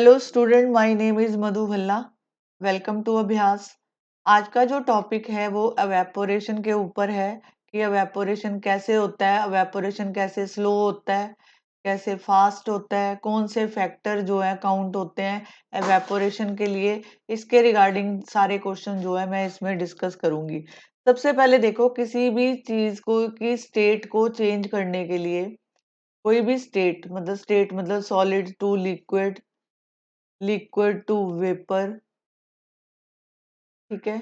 Hello student, my name is Madhu Bhalla. Welcome to Abhyas. आज का जो टॉपिक है वो एवेपोरेशन के ऊपर है कि एवेपोरेशन कैसे होता है, एवेपोरेशन कैसे स्लो होता है, कैसे फास्ट होता है, कौन से फैक्टर जो है काउंट होते हैं एवेपोरेशन के लिए। इसके रिगार्डिंग सारे क्वेश्चन जो है मैं इसमें डिस्कस करूंगी। सबसे पहले देखो, किसी भी चीज को की स्टेट को चेंज करने के लिए, कोई भी स्टेट मतलब solid to liquid, liquid to vapour, ठीक है,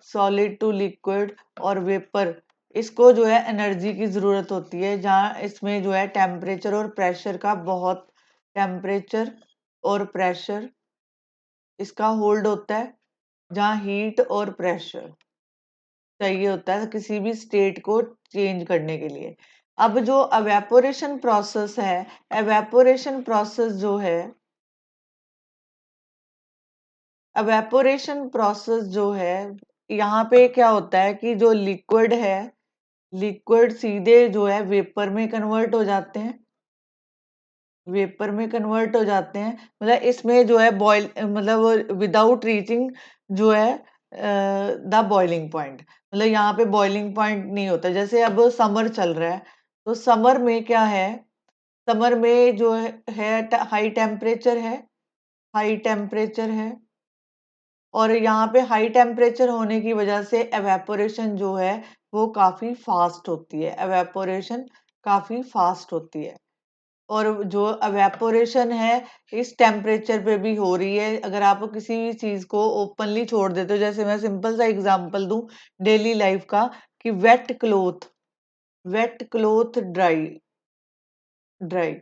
सॉलिड टू लिक्विड और वेपर, इसको जो है एनर्जी की जरूरत होती है। जहाँ इसमें जो है टेम्परेचर और प्रेशर का बहुत, टेम्परेचर और प्रेशर इसका होल्ड होता है, जहाँ हीट और प्रेशर चाहिए होता है किसी भी स्टेट को चेंज करने के लिए। अब जो एवेपोरेशन प्रोसेस है, एवेपोरेशन प्रोसेस जो है, एवेपोरेशन प्रोसेस जो है, यहाँ पे क्या होता है कि जो लिक्विड है, लिक्विड सीधे जो है वेपर में कन्वर्ट हो जाते हैं, वेपर में कन्वर्ट हो जाते हैं। मतलब इसमें जो है बॉयल, मतलब विदाउट रीचिंग जो है द बॉइलिंग पॉइंट, मतलब यहाँ पे बॉइलिंग पॉइंट नहीं होता। जैसे अब समर चल रहा है, तो समर में क्या है, समर में जो है हाई टेम्परेचर है, हाई टेम्परेचर है, और यहाँ पे हाई टेम्परेचर होने की वजह से एवेपोरेशन जो है वो काफी फास्ट होती है, एवेपोरेशन काफी फास्ट होती है। और जो एवेपोरेशन है इस टेम्परेचर पे भी हो रही है। अगर आप किसी भी चीज को ओपनली छोड़ देते हो, जैसे मैं सिंपल सा एग्जांपल दूं डेली लाइफ का, कि वेट क्लोथ ड्राई, ड्राई,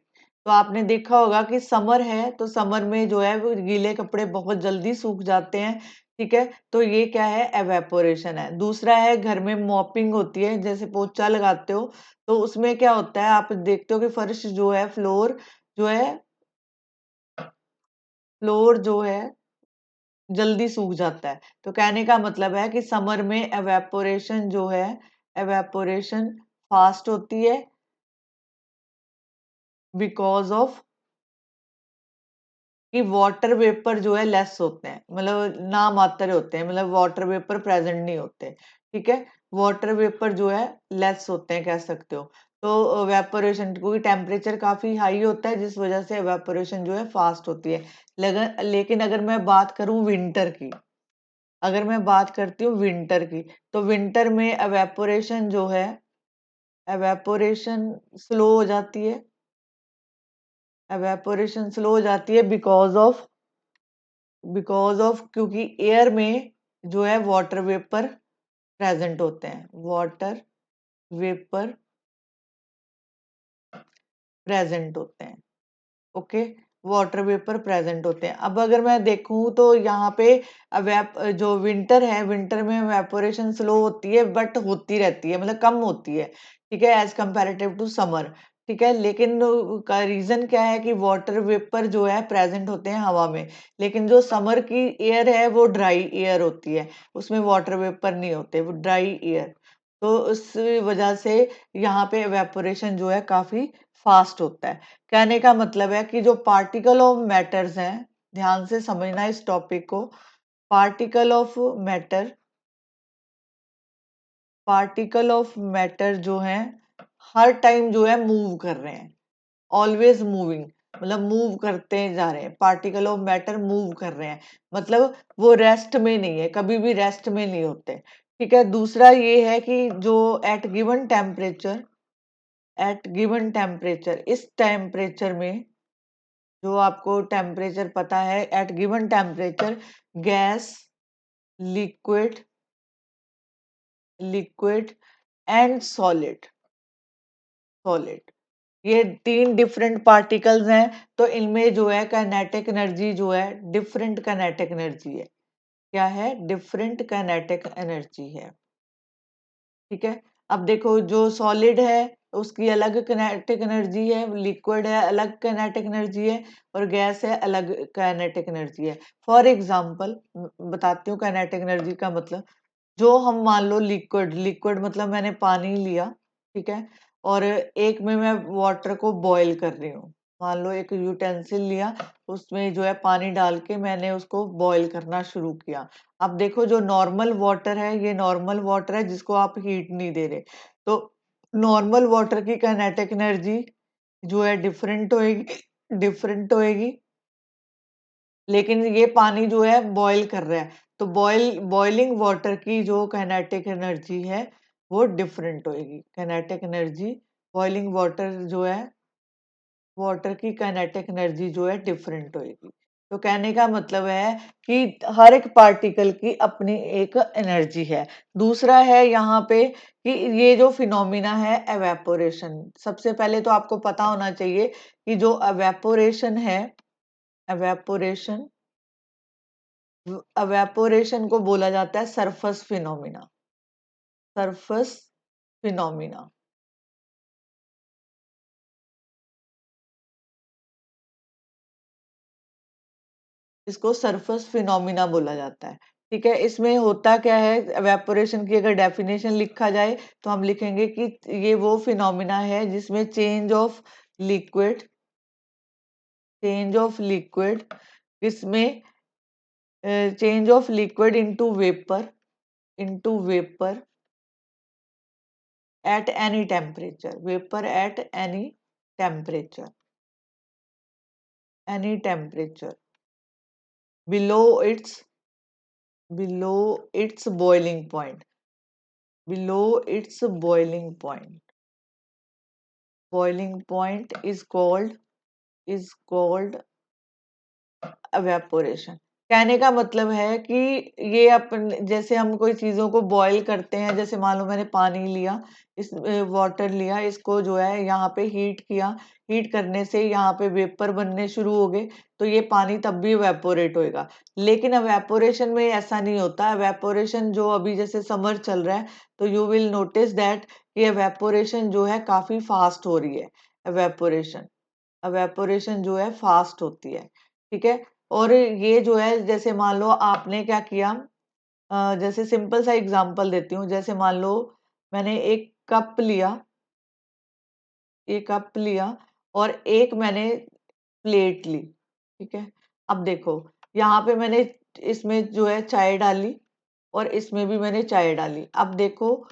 तो आपने देखा होगा कि समर है तो समर में जो है वो गीले कपड़े बहुत जल्दी सूख जाते हैं, ठीक है। तो ये क्या है, एवेपोरेशन है। दूसरा है, घर में मॉपिंग होती है, जैसे पोछा लगाते हो, तो उसमें क्या होता है, आप देखते हो कि फर्श जो है, फ्लोर जो है, फ्लोर जो है जल्दी सूख जाता है। तो कहने का मतलब है कि समर में एवेपोरेशन जो है, एवेपोरेशन फास्ट होती है, बिकॉज ऑफ कि वाटर वेपर जो है लेस होते हैं, मतलब ना मात्र होते हैं, मतलब वाटर वेपर प्रेजेंट नहीं होते, ठीक है। वाटर वेपर जो है लेस होते हैं, कह सकते हो। तो वेपोरेशन, क्योंकि टेम्परेचर काफी हाई होता है जिस वजह से वेपोरेशन जो है फास्ट होती है। लेकिन अगर मैं बात करूं विंटर की, अगर मैं बात करती हूँ विंटर की, तो विंटर में एवेपोरेशन जो है, एवेपोरेशन स्लो हो जाती है, एवेपोरेशन स्लो हो जाती है बिकॉज ऑफ क्योंकि एयर में जो है वाटर वेपर प्रेजेंट होते हैं, वाटर वेपर प्रेजेंट होते हैं, ओके, वाटर वेपर प्रेजेंट होते हैं। अब अगर मैं देखूं तो यहाँ पे जो विंटर है, विंटर में वेपोरेशन स्लो होती है बट होती रहती है, मतलब कम होती है, ठीक है, एज कंपेरेटिव टू समर, ठीक है। लेकिन का रीजन क्या है कि वाटर वेपर जो है प्रेजेंट होते हैं हवा में, लेकिन जो समर की एयर है वो ड्राई एयर होती है, उसमें वाटर वेपर नहीं होते, वो ड्राई एयर। तो उस वजह से यहाँ पे एवेपोरेशन जो है काफी फास्ट होता है। कहने का मतलब है कि जो पार्टिकल ऑफ मैटर्स हैं, ध्यान से समझना इस टॉपिक को, particle of matter, particle of matter जो है हर टाइम जो है मूव कर रहे हैं, ऑलवेज मूविंग, मतलब मूव करते जा रहे हैं, पार्टिकल ऑफ मैटर मूव कर रहे हैं, मतलब वो रेस्ट में नहीं है, कभी भी रेस्ट में नहीं होते, ठीक है। दूसरा ये है कि जो at given temperature, at given temperature, इस टेम्परेचर में, जो आपको टेम्परेचर पता है, at given temperature gas, liquid, liquid and solid, solid, ये तीन डिफरेंट पार्टिकल्स हैं। तो इनमें जो है काइनेटिक एनर्जी जो है, डिफरेंट काइनेटिक एनर्जी है, क्या है, डिफरेंट काइनेटिक एनर्जी है, ठीक है। अब देखो, जो सॉलिड है उसकी अलग काइनेटिक एनर्जी है, लिक्विड है अलग काइनेटिक एनर्जी है, और गैस है अलग काइनेटिक एनर्जी है। फॉर एग्जांपल बताती हूँ काइनेटिक एनर्जी का मतलब। जो हम मान लो लिक्विड, लिक्विड मतलब मैंने पानी लिया, ठीक है, और एक में मैं वाटर को बॉईल कर रही हूँ, मान लो एक यूटेंसिल लिया, उसमें जो है पानी डाल के मैंने उसको बॉईल करना शुरू किया। अब देखो जो नॉर्मल वाटर है, ये नॉर्मल वाटर है जिसको आप हीट नहीं दे रहे, तो नॉर्मल वाटर की काइनेटिक एनर्जी जो है डिफरेंट होएगी। लेकिन ये पानी जो है बॉईल कर रहा है, तो बॉइलिंग वाटर की जो काइनेटिक एनर्जी है वो डिफरेंट होएगी। काइनेटिक एनर्जी, बॉइलिंग वाटर की काइनेटिक एनर्जी जो है डिफरेंट होएगी। तो कहने का मतलब है कि हर एक पार्टिकल की अपनी एक एनर्जी है। दूसरा है यहाँ पे कि ये जो फिनोमिना है एवेपोरेशन, सबसे पहले तो आपको पता होना चाहिए कि जो एवेपोरेशन है, एवेपोरेशन एवेपोरेशन को बोला जाता है सरफेस फिनोमिना। सरफेस फिनोमिना, इसको सरफेस फिनोमिना बोला जाता है। ठीक है, इसमें होता क्या है, एवेपोरेशन की अगर डेफिनेशन लिखा जाए तो हम लिखेंगे कि ये वो फिनोमिना है जिसमें लिक्विड चेंज ऑफ लिक्विड इसमें change of liquid into vapour at any temperature, vapor at any temperature below its boiling point, below its boiling point is called evaporation। कहने का मतलब है कि ये अपन जैसे हम कोई चीजों को बॉईल करते हैं, जैसे मान लो मैंने पानी लिया, इस वाटर लिया, इसको जो है यहाँ पे हीट किया, हीट करने से यहाँ पे वेपर बनने शुरू हो गए, तो ये पानी तब भी एवेपोरेट होएगा। लेकिन एवेपोरेशन में ऐसा नहीं होता। एवेपोरेशन जो अभी जैसे समर चल रहा है, तो यू विल नोटिस दैट कि एवेपोरेशन जो है काफी फास्ट हो रही है। एवेपोरेशन एवेपोरेशन जो है फास्ट होती है। ठीक है, और ये जो है जैसे मान लो आपने क्या किया, जैसे सिंपल सा एग्जांपल देती हूँ, जैसे मान लो मैंने एक कप लिया और एक मैंने प्लेट ली। ठीक है, अब देखो यहाँ पे मैंने इसमें जो है चाय डाली और इसमें भी मैंने चाय डाली। अब देखो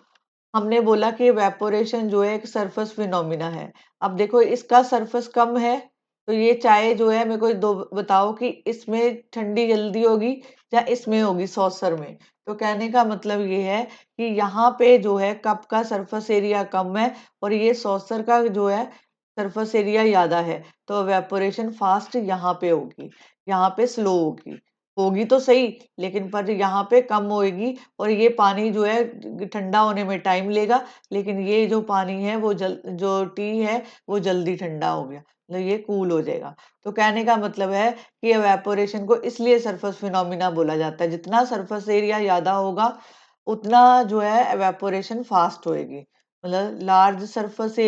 हमने बोला कि इवेपोरेशन जो है एक सरफेस फिनोमिना है। अब देखो इसका सरफेस कम है, तो ये चाय जो है, मेरे को दो बताओ कि इसमें ठंडी जल्दी होगी या इसमें होगी, सॉसर में। तो कहने का मतलब ये है कि यहाँ पे जो है कप का सरफेस एरिया कम है और ये सॉसर का जो है सरफेस एरिया ज्यादा है, तो इवेपोरेशन फास्ट यहाँ पे होगी, यहाँ पे स्लो होगी। होगी तो सही, लेकिन पर यहाँ पे कम होएगी और ये पानी जो है ठंडा होने में टाइम लेगा, लेकिन ये जो पानी है वो जो टी है वो जल्दी ठंडा हो गया, मतलब ये कूल हो जाएगा। तो कहने का मतलब है कि एवेपोरेशन को इसलिए सरफेस फिनोमिना बोला जाता है, जितना सरफेस एरिया ज्यादा होगा उतना जो है एवेपोरेशन फास्ट होएगी। मतलब लार्ज सरफेस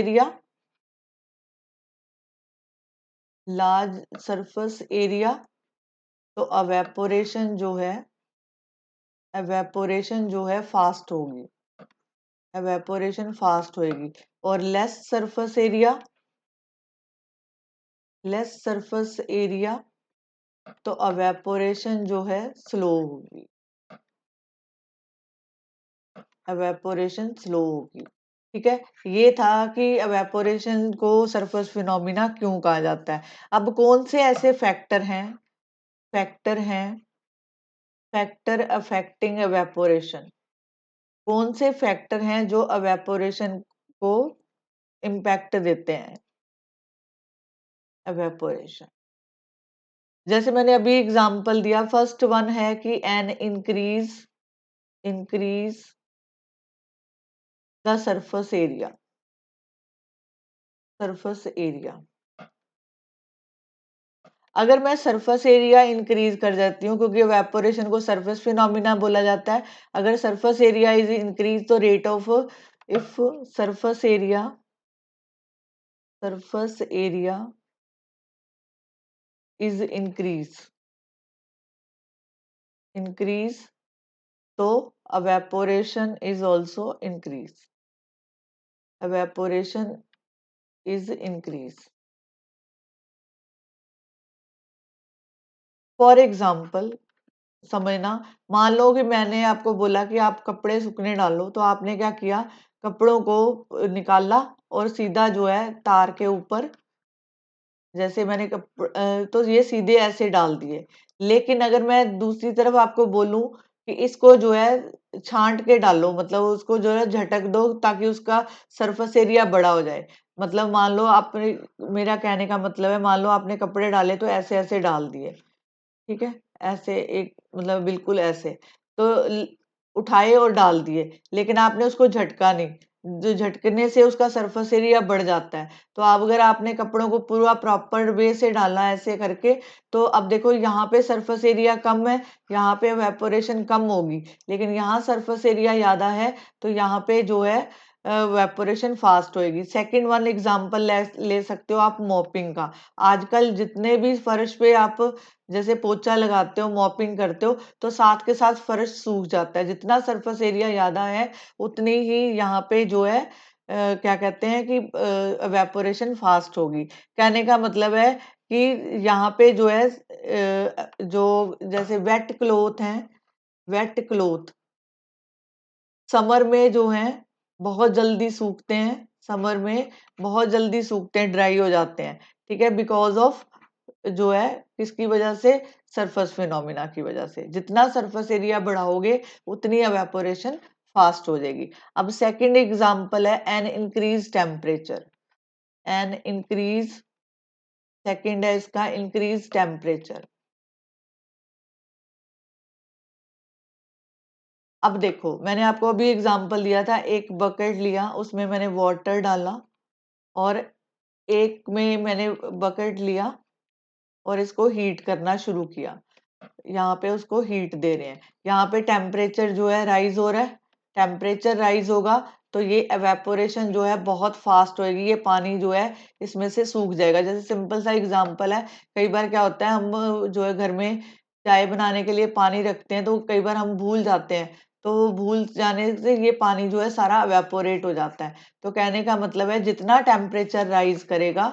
एरिया, तो एवेपोरेशन जो है फास्ट होगी, एवेपोरेशन फास्ट होएगी। और लेस सरफेस एरिया, तो एवेपोरेशन जो है स्लो होगी, एवेपोरेशन स्लो होगी। ठीक है, ये था कि एवेपोरेशन को सरफेस फिनोमिना क्यों कहा जाता है। अब कौन से ऐसे फैक्टर हैं फैक्टर अफेक्टिंग एवेपोरेशन, कौन से फैक्टर हैं जो एवेपोरेशन को इम्पैक्ट देते हैं। एवेपोरेशन, जैसे मैंने अभी एग्जांपल दिया, फर्स्ट वन है कि an increase the surface area. अगर मैं सरफेस एरिया इंक्रीज कर जाती हूँ, क्योंकि एवेपोरेशन को सरफेस फिनोमिना बोला जाता है, अगर सरफेस एरिया इज इंक्रीज तो rate of if surface area is increase, तो evaporation is also evaporation is increase। For example समझना, मान लो कि मैंने आपको बोला कि आप कपड़े सूखने डालो, तो आपने क्या किया, कपड़ों को निकाला और सीधा जो है तार के ऊपर, जैसे मैंने तो ये सीधे ऐसे डाल दिए। लेकिन अगर मैं दूसरी तरफ आपको बोलूं कि इसको जो है छांट के डालो, मतलब उसको जो है झटक दो ताकि उसका सरफेस एरिया बड़ा हो जाए। मतलब मान लो आपने, मेरा कहने का मतलब है, मान लो आपने कपड़े डाले तो ऐसे ऐसे डाल दिए, ठीक है, ऐसे एक, मतलब बिल्कुल ऐसे, तो उठाए और डाल दिए, लेकिन आपने उसको झटका नहीं, जो झटकने से उसका सरफेस एरिया बढ़ जाता है। तो अब अगर आपने कपड़ों को पूरा प्रॉपर वे से डालना ऐसे करके, तो अब देखो यहाँ पे सरफेस एरिया कम है, यहाँ पे वेपोरेशन कम होगी, लेकिन यहाँ सरफेस एरिया ज्यादा है, तो यहाँ पे जो है वेपोरेशन फास्ट होएगी। सेकंड वन एग्जांपल ले सकते हो आप मॉपिंग का। आजकल जितने भी फर्श पे आप जैसे पोछा लगाते हो, मॉपिंग करते हो, तो साथ के साथ फर्श सूख जाता है। जितना सरफेस एरिया ज्यादा है, उतनी ही यहाँ पे जो है क्या कहते हैं कि वेपोरेशन फास्ट होगी। कहने का मतलब है कि यहाँ पे जो है जो जैसे वेट क्लोथ हैं, वेट क्लोथ समर में जो है बहुत जल्दी सूखते हैं, समर में बहुत जल्दी सूखते हैं, ड्राई हो जाते हैं, ठीक है, बिकॉज ऑफ जो है किसकी वजह से, सरफेस फिनोमिना की वजह से। जितना सरफेस एरिया बढ़ाओगे उतनी एवेपोरेशन फास्ट हो जाएगी। अब सेकंड एग्जांपल है an increase temperature, an increase, second है इसका इंक्रीज टेम्परेचर। अब देखो मैंने आपको अभी एग्जांपल दिया था, एक बकेट लिया, उसमें मैंने वाटर डाला, और एक में मैंने बकेट लिया और इसको हीट करना शुरू किया। यहाँ पे उसको हीट दे रहे हैं, यहाँ पे टेम्परेचर जो है राइज हो रहा है। टेम्परेचर राइज होगा तो ये एवेपोरेशन जो है बहुत फास्ट होएगी, ये पानी जो है इसमें से सूख जाएगा। जैसे सिंपल सा एग्जांपल है, कई बार क्या होता है, हम जो है घर में चाय बनाने के लिए पानी रखते हैं, तो कई बार हम भूल जाते हैं, तो भूल जाने से ये पानी जो है सारा एवेपोरेट हो जाता है। तो कहने का मतलब है जितना टेम्परेचर राइज करेगा,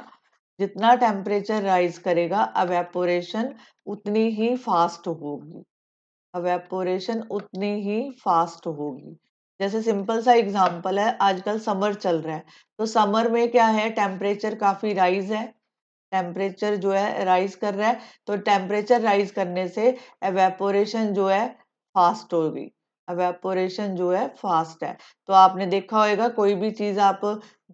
जितना टेम्परेचर राइज करेगा, अवेपोरेशन उतनी ही फास्ट होगी, अवेपोरेशन उतनी ही फास्ट होगी। जैसे सिंपल सा एग्जांपल है, आजकल समर चल रहा है, तो समर में क्या है, टेम्परेचर काफी राइज है, टेम्परेचर जो है राइज कर रहा है, तो टेम्परेचर राइज करने से एवेपोरेशन जो है फास्ट होगी, एवेपोरेशन जो है फास्ट है। तो आपने देखा होगा कोई भी चीज आप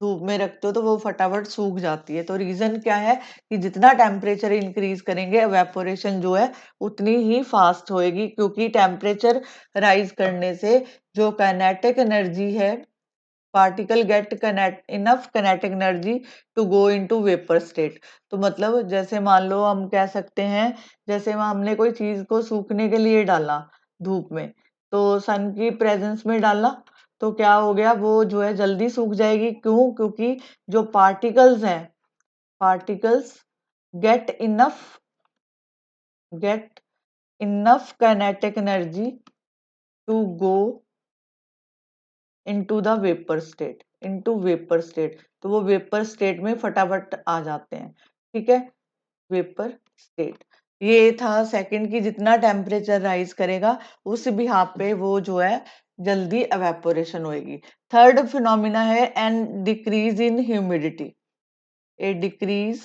धूप में रखते हो तो वो फटाफट सूख जाती है। तो रीजन क्या है कि जितना टेम्परेचर इंक्रीज करेंगे, एवेपोरेशन जो है उतनी ही फास्ट होएगी, क्योंकि टेम्परेचर राइज करने से जो काइनेटिक एनर्जी है, particle get enough kinetic energy to go into vapour state. तो मतलब जैसे मान लो हम कह सकते हैं, जैसे हमने कोई चीज को सूखने के लिए डाला धूप में, तो सन की प्रेजेंस में डाला, तो क्या हो गया, वो जो है जल्दी सूख जाएगी। क्यों? क्योंकि जो पार्टिकल्स हैं, particles get enough, get enough kinetic energy to go into the vapour state, into vapour state, तो वो वेपर स्टेट में फटाफट आ जाते हैं, ठीक है, वेपर स्टेट। ये था सेकंड की, जितना टेम्परेचर राइज करेगा उस बिहाफ पे वो जो है जल्दी एवेपोरेशन होएगी। थर्ड फिनोमिना है and decrease in humidity, A decrease,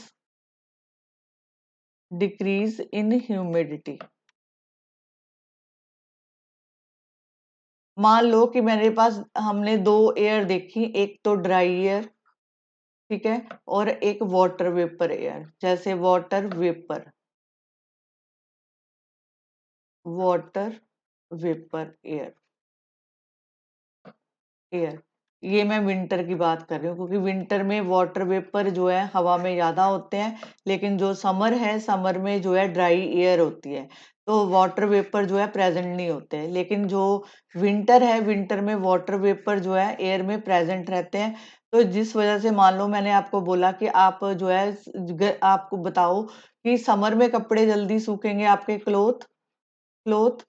decrease in humidity. मान लो कि मेरे पास, हमने दो एयर देखी, एक तो ड्राई एयर, ठीक है, और एक वाटर वेपर एयर। जैसे water vapour, water vapour air, air, ये मैं विंटर की बात कर रही हूँ, क्योंकि विंटर में वाटर वेपर जो है हवा में ज्यादा होते हैं, लेकिन जो समर है, समर में जो है ड्राई एयर होती है, तो वाटर वेपर जो है प्रेजेंट नहीं होते हैं। लेकिन जो विंटर है, विंटर में वाटर वेपर जो है एयर में प्रेजेंट रहते हैं। तो जिस वजह से, मान लो मैंने आपको बोला कि आप जो है आपको बताओ कि समर में कपड़े जल्दी सूखेंगे आपके, क्लोथ, क्लोथ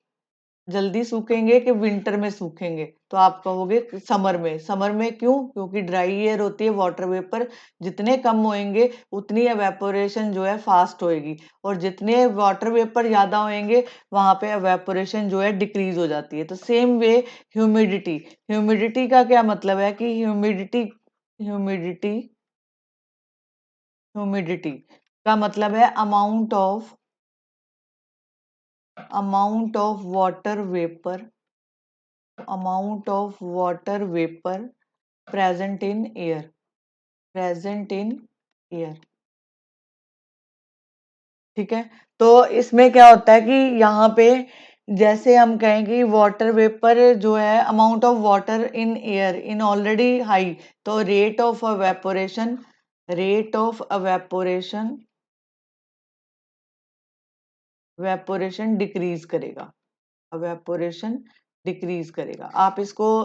जल्दी सूखेंगे कि विंटर में सूखेंगे? तो आप कहोगे समर में। समर में क्यों? क्योंकि ड्राई एयर होती है, वाटर वेपर जितने कम होएंगे उतनी एवेपोरेशन जो है फास्ट होएगी, और जितने वाटर वेपर ज्यादा होएंगे वहां पे एवेपोरेशन जो है डिक्रीज हो जाती है। तो सेम वे ह्यूमिडिटी, ह्यूमिडिटी का क्या मतलब है कि ह्यूमिडिटी ह्यूमिडिटी का मतलब है amount of water vapour, amount of water vapour present in air, present in air. ठीक है, तो इसमें क्या होता है कि यहाँ पे जैसे हम कहें कि वाटर वेपर जो है, amount of water in air in already high, तो रेट ऑफ वेपोरेशन डिक्रीज करेगा, वेपोरेशन डिक्रीज करेगा। आप इसको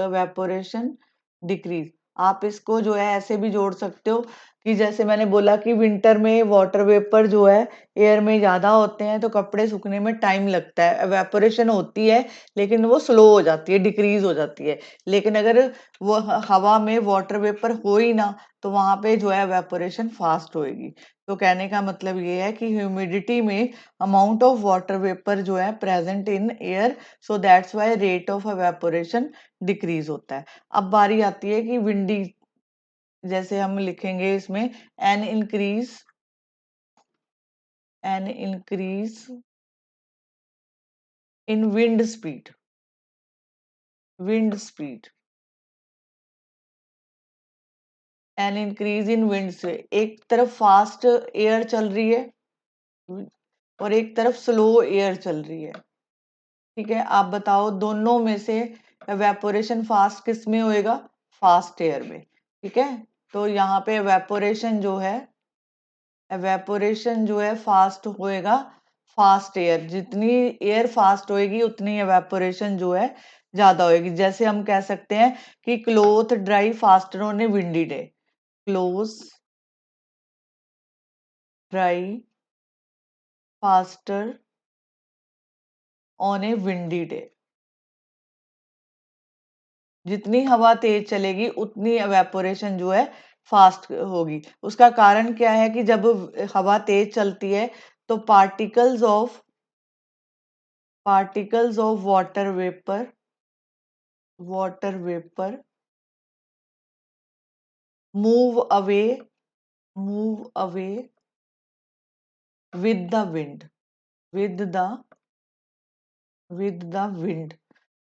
वेपोरेशन डिक्रीज, आप इसको जो है ऐसे भी जोड़ सकते हो कि जैसे मैंने बोला कि विंटर में वाटर वेपर जो है एयर में ज्यादा होते हैं, तो कपड़े सूखने में टाइम लगता है, एवेपोरेशन होती है लेकिन वो स्लो हो जाती है, डिक्रीज हो जाती है। लेकिन अगर वो हवा में वाटर वेपर हो ही ना, तो वहां पे जो है एवेपोरेशन फास्ट होएगी। तो कहने का मतलब ये है कि ह्यूमिडिटी में अमाउंट ऑफ वाटर वेपर जो है present in air, so that's why rate of evaporation decrease होता है। अब बारी आती है कि विंडी, जैसे हम लिखेंगे इसमें an increase in wind speed, an increase in wind से, एक तरफ फास्ट एयर चल रही है और एक तरफ स्लो एयर चल रही है। ठीक है, आप बताओ दोनों में से एवेपोरेशन फास्ट किस में होएगा? फास्ट एयर में। ठीक है, तो यहाँ पे एवेपोरेशन जो है फास्ट होएगा, फास्ट एयर, जितनी एयर फास्ट होएगी उतनी एवेपोरेशन जो है ज्यादा होएगी। जैसे हम कह सकते हैं कि cloth dry faster on A windy day, cloth dry faster on A windy day. जितनी हवा तेज चलेगी उतनी एवेपोरेशन जो है फास्ट होगी। उसका कारण क्या है कि जब हवा तेज चलती है तो particles of water vapour move away move away with the wind with the wind.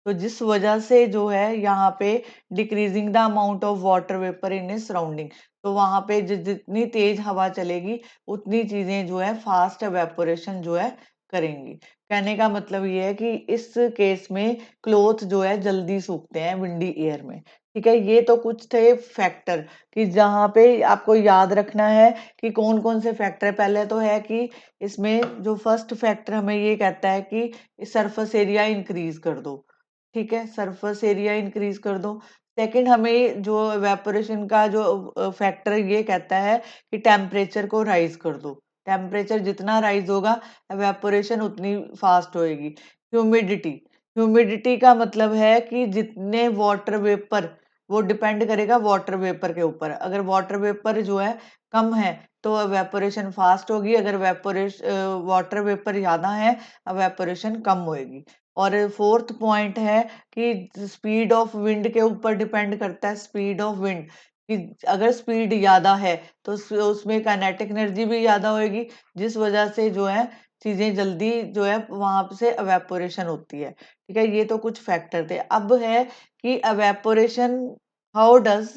तो जिस वजह से जो है यहाँ पे decreasing the amount of water vapour in A surrounding, तो वहां पे जितनी तेज हवा चलेगी उतनी चीजें जो है फास्ट एवेपोरेशन जो है करेंगी। कहने का मतलब ये है कि इस केस में क्लोथ जो है जल्दी सूखते हैं विंडी एयर में। ठीक है, ये तो कुछ थे फैक्टर कि जहाँ पे आपको याद रखना है कि कौन कौन से फैक्टर। पहले तो है कि इसमें जो फर्स्ट फैक्टर हमें ये कहता है कि सरफेस एरिया इंक्रीज कर दो। ठीक है, सरफेस एरिया इंक्रीज कर दो। सेकंड, हमें जो एवेपोरेशन का जो फैक्टर ये कहता है कि टेम्परेचर को राइज कर दो। टेम्परेचर जितना राइज होगा एवेपोरेशन उतनी फास्ट होएगी। ह्यूमिडिटी, ह्यूमिडिटी का मतलब है कि जितने वाटर वेपर, वो डिपेंड करेगा वाटर वेपर के ऊपर। अगर वाटर वेपर जो है कम है तो एवेपोरेशन फास्ट होगी, अगर वाटर वेपर ज्यादा है एवेपोरेशन कम होएगी। और फोर्थ पॉइंट है कि स्पीड ऑफ विंड के ऊपर डिपेंड करता है, स्पीड ऑफ विंड कि अगर स्पीड ज्यादा है तो उसमें काइनेटिक एनर्जी भी ज्यादा होगी, जिस वजह से जो है चीजें जल्दी जो है वहां से एवेपोरेशन होती है। ठीक है, ये तो कुछ फैक्टर थे। अब है कि evaporation, how does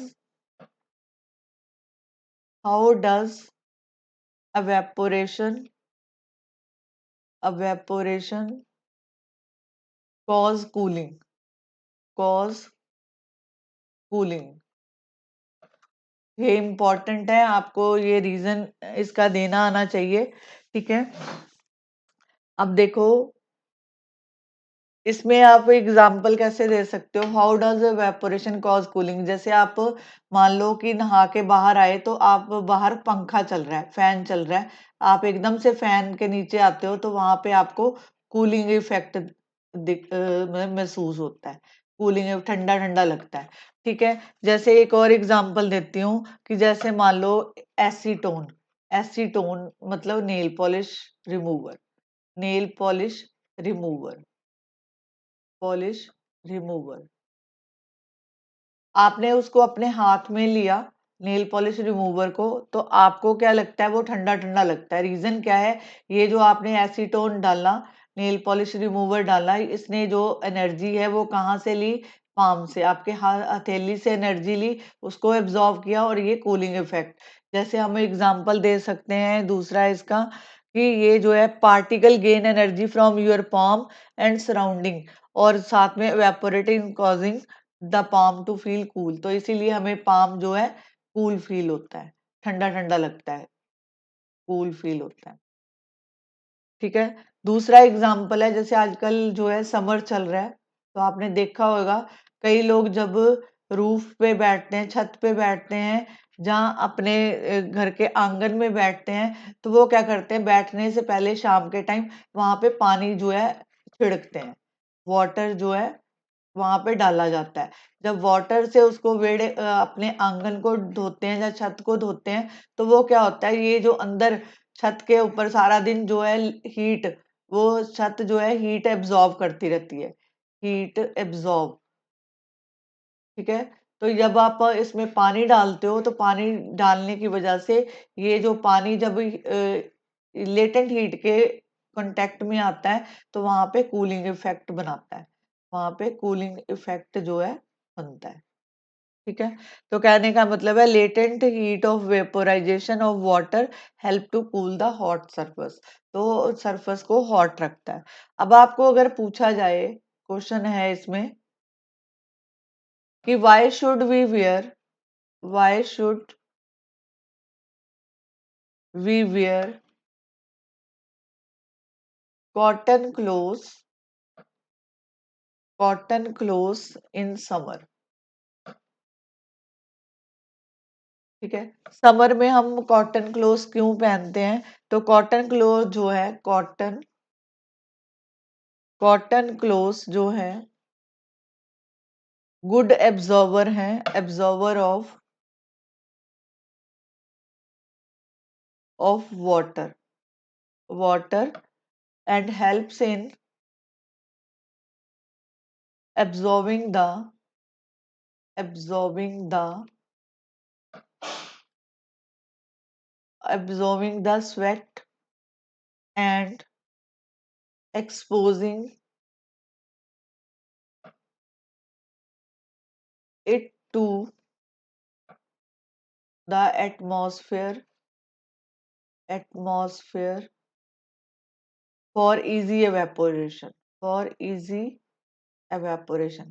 how does evaporation evaporation cause cooling। ये इम्पोर्टेंट है, आपको ये रीजन इसका देना आना चाहिए। ठीक है, अब देखो इसमें आप एग्जाम्पल कैसे दे सकते हो, how does evaporation cause cooling. जैसे आप मान लो कि नहा के बाहर आए, तो आप बाहर पंखा चल रहा है, फैन चल रहा है, आप एकदम से फैन के नीचे आते हो तो वहां पे आपको कूलिंग इफेक्ट महसूस होता है, कूलिंग ठंडा ठंडा लगता है। ठीक है, जैसे एक और एग्जांपल देती हूँ कि जैसे मान लो एसीटोन, एसीटोन मतलब nail polish remover, nail polish remover, polish remover. आपने उसको अपने हाथ में लिया नेल पॉलिश रिमूवर को, तो आपको क्या लगता है, वो ठंडा ठंडा लगता है। रीजन क्या है, ये जो आपने एसीटोन डाला, नेल पॉलिश रिमूवर डाला, इसने जो एनर्जी है वो कहाँ से ली, पाम से, आपके हथेली से एनर्जी ली, उसको एब्जॉर्ब किया, और ये कूलिंग इफेक्ट। जैसे हम एग्जांपल दे सकते हैं दूसरा इसका, कि ये जो है particle gain energy from your palm and surrounding, और साथ में evaporating causing the palm to feel cool. तो इसीलिए हमें पाम जो है कूल फील होता है, ठंडा ठंडा लगता है, कूल फील होता है। ठीक है, दूसरा एग्जाम्पल है, जैसे आजकल जो है समर चल रहा है, तो आपने देखा होगा कई लोग जब रूफ पे बैठते हैं, छत पे बैठते हैं, जहाँ अपने घर के आंगन में बैठते हैं, तो वो क्या करते हैं, बैठने से पहले शाम के टाइम वहां पे पानी जो है छिड़कते हैं, वाटर जो है वहां पे डाला जाता है। जब वाटर से उसको अपने आंगन को धोते हैं या छत को धोते हैं, तो वो क्या होता है, ये जो अंदर छत के ऊपर सारा दिन जो है हीट, वो छत जो है हीट एब्जॉर्ब करती रहती है, हीट एब्जॉर्ब। ठीक है, तो जब आप इसमें पानी डालते हो, तो पानी डालने की वजह से ये जो पानी जब लेटेंट हीट के कांटेक्ट में आता है, तो वहां पे कूलिंग इफेक्ट बनाता है, वहां पे कूलिंग इफेक्ट जो है बनता है। ठीक है, तो कहने का मतलब है latent heat of vaporisation of water help to cool the hot surface, तो सरफेस को हॉट रखता है। अब आपको अगर पूछा जाए, क्वेश्चन है इसमें कि why should we wear cotton cloth, cotton cloth in summer. ठीक है, समर में हम कॉटन क्लोथ क्यों पहनते हैं, तो कॉटन क्लोथ जो है, कॉटन कॉटन क्लोथ जो है गुड एब्जॉर्बर है, absorber of water, water and helps in absorbing the absorbing the absorbing the sweat and exposing it to the atmosphere for easy evaporation, for easy evaporation।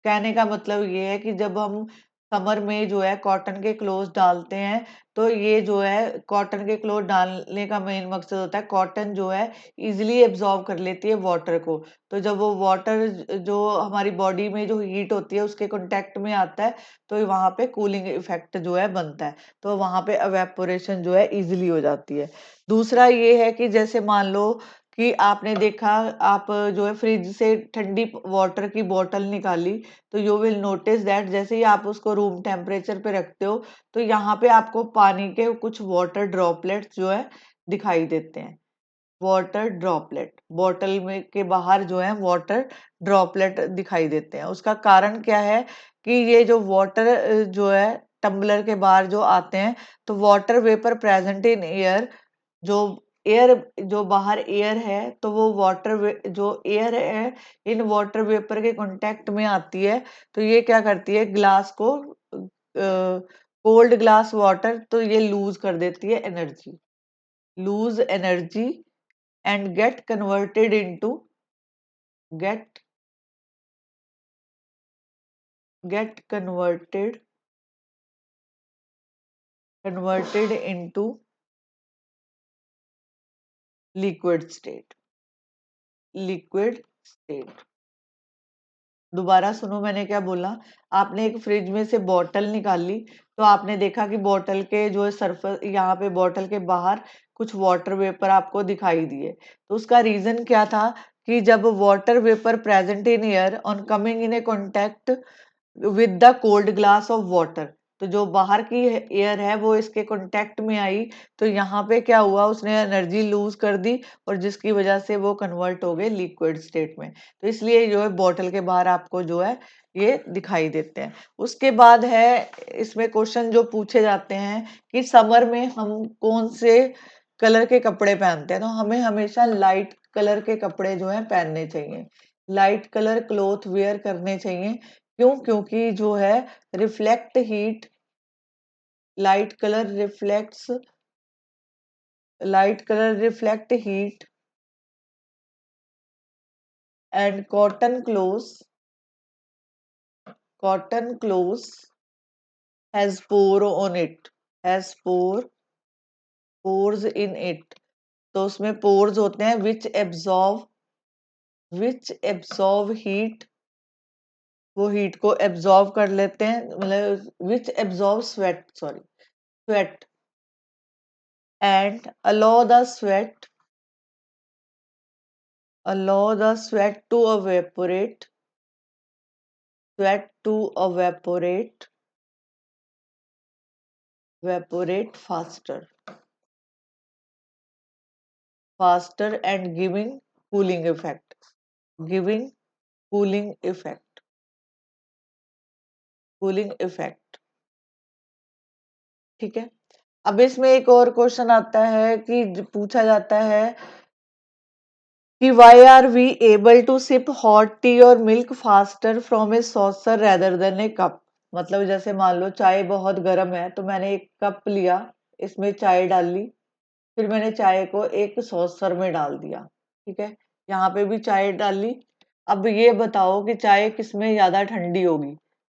कहने का मतलब ये है कि जब हम समर में जो है कॉटन के क्लोथ डालते हैं, तो ये जो है कॉटन के क्लोथ डालने का मेन मकसद होता है, कॉटन जो है इजीली एब्जॉर्ब कर लेती है वाटर को। तो जब वो वाटर जो हमारी बॉडी में जो हीट होती है उसके कांटेक्ट में आता है, तो वहां पे कूलिंग इफेक्ट जो है बनता है, तो वहां पे एवेपोरेशन जो है इजिली हो जाती है। दूसरा ये है कि जैसे मान लो कि आपने देखा, आप जो है फ्रिज से ठंडी वाटर की बोतल निकाली, तो यू विल नोटिस दैट जैसे ही आप उसको रूम टेम्परेचर पे रखते हो, तो यहाँ पे आपको पानी के कुछ वाटर ड्रॉपलेट्स जो है दिखाई देते हैं, वाटर ड्रॉपलेट, बोतल में के बाहर जो है वाटर ड्रॉपलेट दिखाई देते हैं। उसका कारण क्या है, कि ये जो वाटर जो है टम्बलर के बाहर जो आते हैं, तो water vapour present in air, जो एयर, जो बाहर एयर है, तो वो जो एयर है इन वाटर वेपर के कांटेक्ट में आती है, तो ये क्या करती है, ग्लास को, कोल्ड ग्लास वाटर, तो ये लूज कर देती है energy, lose energy and get get converted into liquid state, liquid state. दोबारा सुनो मैंने क्या बोला, आपने एक फ्रिज में से बोतल निकाली, तो आपने देखा कि बोतल के जो है सरफेस, यहाँ पे बोतल के बाहर कुछ वाटर वेपर आपको दिखाई दिए, तो उसका रीजन क्या था, कि जब water vapour present in air on coming in A contact with the cold glass of water, तो जो बाहर की एयर है वो इसके कांटेक्ट में आई, तो यहाँ पे क्या हुआ, उसने एनर्जी लूज कर दी और जिसकी वजह से वो कन्वर्ट हो गए लिक्विड स्टेट में। तो इसलिए जो है बॉटल के बाहर आपको जो है ये दिखाई देते हैं। उसके बाद है इसमें क्वेश्चन जो पूछे जाते हैं कि समर में हम कौन से कलर के कपड़े पहनते हैं, तो हमें हमेशा लाइट कलर के कपड़े जो है पहनने चाहिए, लाइट कलर क्लोथ वेयर करने चाहिए। क्यों? क्योंकि जो है reflect heat, light colour reflects, light colour reflect heat and cotton clothes has pore on it, has pores in it, तो उसमें पोर्स होते हैं विच एब्जॉर्व हीट, वो हीट को एब्जॉर्व कर लेते हैं, मतलब which absorb sweat, sorry sweat and allow the sweat to evaporate faster and cooling effect giving cooling effect। ठीक है। अब इसमें एक और क्वेश्चन आता है कि पूछा जाता है कि why are we able to sip hot tea or milk faster from a saucer rather than a cup, मतलब जैसे मान लो चाय बहुत गर्म है तो मैंने एक कप लिया, इसमें चाय डाल ली, फिर मैंने चाय को एक सॉसर में डाल दिया, ठीक है, यहाँ पे भी चाय डाल ली। अब ये बताओ कि चाय किसमें ज्यादा ठंडी होगी,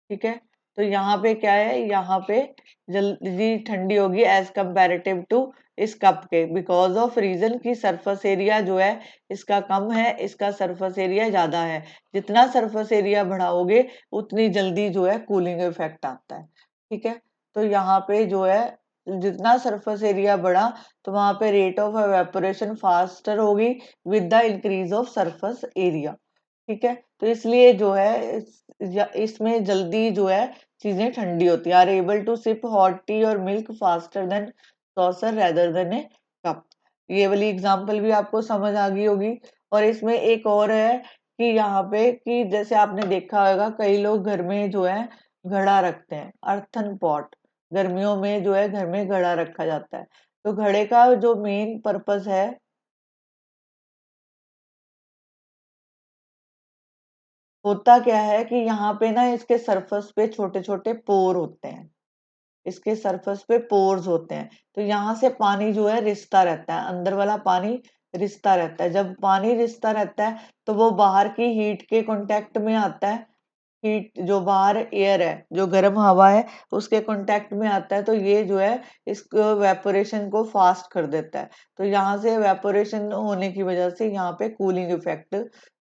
ठीक है, तो यहाँ पे क्या है, यहाँ पे जल्दी ठंडी होगी एज कंपेरेटिव टू इस कप के, बिकॉज ऑफ रीजन की सरफेस एरिया जो है इसका कम है, इसका सरफेस एरिया ज्यादा है, जितना सरफेस एरिया बढ़ाओगे उतनी जल्दी जो है कूलिंग इफेक्ट आता है, ठीक है। तो यहाँ पे जो है जितना सरफेस एरिया बढ़ा तो वहां पे रेट ऑफ एवेपोरेशन फास्टर होगी with the increase of surface area, ठीक है। तो इसलिए जो है इसमें जल्दी जो है चीजें ठंडी होती है, are able to sip hot tea और milk faster than saucer rather than a cup. ये वाली एग्जांपल भी आपको समझ आ गई होगी। और इसमें एक और है कि यहाँ पे कि जैसे आपने देखा होगा कई लोग घर में जो है घड़ा रखते हैं, अर्थन पॉट, गर्मियों में जो है घर में घड़ा रखा जाता है, तो घड़े का जो मेन पर्पस है, होता क्या है कि यहाँ पे ना इसके सरफेस पे छोटे छोटे पोर होते हैं, इसके सरफेस पे पोर्स होते हैं, तो यहाँ से पानी जो है रिसता रहता है, अंदर वाला पानी रिसता रहता है, जब पानी रिसता रहता है तो वो बाहर की हीट के कांटेक्ट में आता है, हीट जो बाहर एयर है जो गर्म हवा है उसके कांटेक्ट में आता है, तो ये जो है इस वेपोरेशन को फास्ट कर देता है, तो यहाँ से वेपोरेशन होने की वजह से यहाँ पे कूलिंग इफेक्ट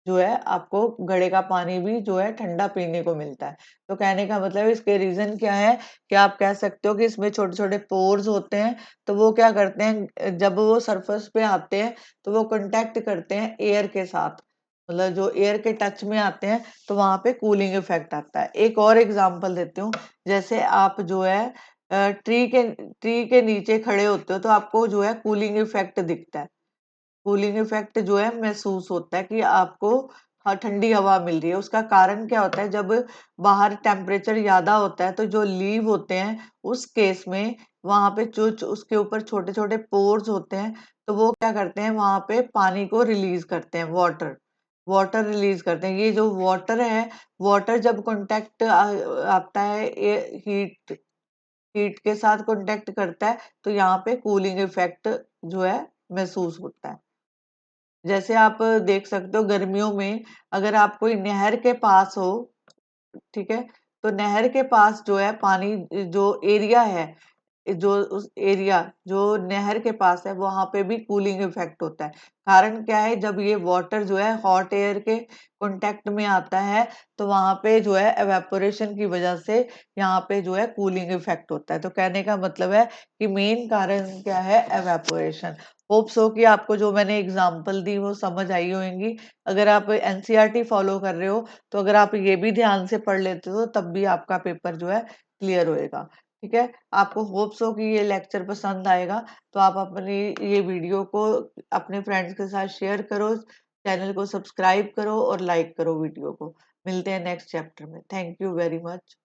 जो है आपको घड़े का पानी भी जो है ठंडा पीने को मिलता है। तो कहने का मतलब इसके रीजन क्या है कि आप कह सकते हो कि इसमें छोटे छोटे पोर्स होते हैं, तो वो क्या करते हैं जब वो सरफेस पे आते हैं तो वो कांटेक्ट करते हैं एयर के साथ, मतलब जो एयर के टच में आते हैं तो वहां पे कूलिंग इफेक्ट आता है। एक और एग्जांपल देती हूँ, जैसे आप जो है ट्री के नीचे खड़े होते हो तो आपको जो है कूलिंग इफेक्ट दिखता है, कूलिंग इफेक्ट जो है महसूस होता है कि आपको ठंडी हवा मिल रही है। उसका कारण क्या होता है, जब बाहर टेम्परेचर ज्यादा होता है तो जो लीव होते हैं उस केस में वहां पे जो उसके ऊपर छोटे छोटे पोर्स होते हैं, तो वो क्या करते हैं वहां पे पानी को रिलीज करते हैं, वाटर रिलीज करते हैं। ये जो वाटर है, वाटर जब कांटेक्ट आता है हीट हीट के साथ कांटेक्ट करता है तो यहाँ पे कूलिंग इफेक्ट जो है महसूस होता है। जैसे आप देख सकते हो गर्मियों में अगर आप कोई नहर के पास हो, ठीक है, तो नहर के पास जो है पानी जो एरिया है जो उस एरिया जो नहर के पास है वहां पे भी कूलिंग इफेक्ट होता है। कारण क्या है, जब ये वाटर जो है हॉट एयर के कांटेक्ट में आता है तो वहां पे जो है एवेपोरेशन की वजह से यहाँ पे जो है कूलिंग इफेक्ट होता है। तो कहने का मतलब है कि मेन कारण क्या है, एवेपोरेशन। होप सो कि आपको जो मैंने एग्जांपल दी वो समझ आई होंगी। अगर आप एनसीईआरटी फॉलो कर रहे हो तो अगर आप ये भी ध्यान से पढ़ लेते हो तब भी आपका पेपर जो है क्लियर होएगा। ठीक है, आपको होप्स हो कि ये लेक्चर पसंद आएगा, तो आप अपनी ये वीडियो को अपने फ्रेंड्स के साथ शेयर करो, चैनल को सब्सक्राइब करो और लाइक करो वीडियो को। मिलते हैं नेक्स्ट चैप्टर में। Thank you very much.